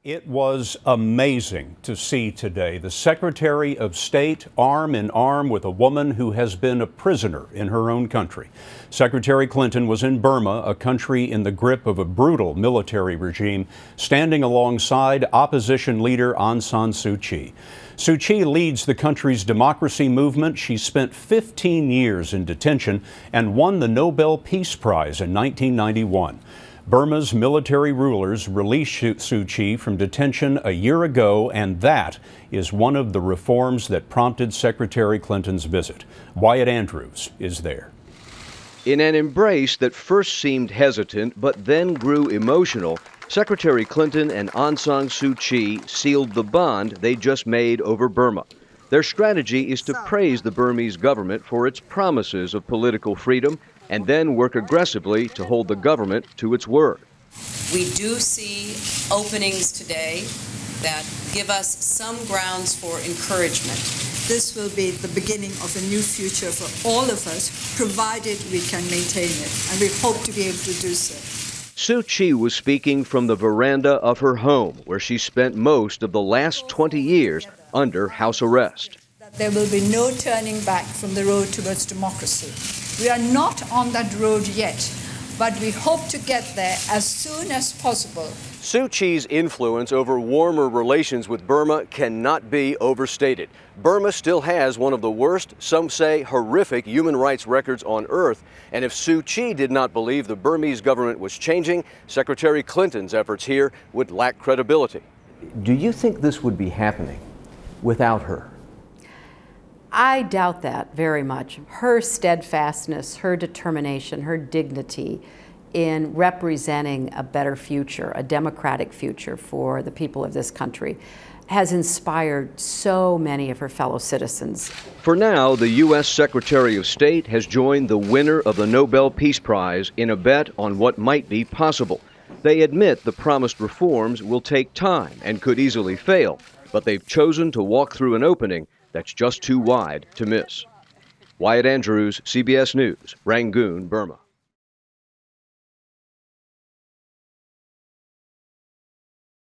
It was amazing to see today the Secretary of State arm in arm with a woman who has been a prisoner in her own country. Secretary Clinton was in Burma, a country in the grip of a brutal military regime, standing alongside opposition leader Aung San Suu Kyi. Suu Kyi leads the country's democracy movement. She spent 15 years in detention and won the Nobel Peace Prize in 1991. Burma's military rulers released Suu Kyi from detention a year ago, and that is one of the reforms that prompted Secretary Clinton's visit. Wyatt Andrews is there. In an embrace that first seemed hesitant but then grew emotional, Secretary Clinton and Aung San Suu Kyi sealed the bond they just made over Burma. Their strategy is to praise the Burmese government for its promises of political freedom and then work aggressively to hold the government to its word. We do see openings today that give us some grounds for encouragement. This will be the beginning of a new future for all of us, provided we can maintain it, and we hope to be able to do so. Suu Kyi was speaking from the veranda of her home, where she spent most of the last 20 years under house arrest. There will be no turning back from the road towards democracy. We are not on that road yet, but we hope to get there as soon as possible. Suu Kyi's influence over warmer relations with Burma cannot be overstated. Burma still has one of the worst, some say horrific, human rights records on earth. And if Suu Kyi did not believe the Burmese government was changing, Secretary Clinton's efforts here would lack credibility. Do you think this would be happening without her? I doubt that very much. Her steadfastness, her determination, her dignity in representing a better future, a democratic future for the people of this country, has inspired so many of her fellow citizens. For now, the U.S. Secretary of State has joined the winner of the Nobel Peace Prize in a bet on what might be possible. They admit the promised reforms will take time and could easily fail, but they've chosen to walk through an opening that's just too wide to miss. Wyatt Andrews, CBS News, Rangoon, Burma.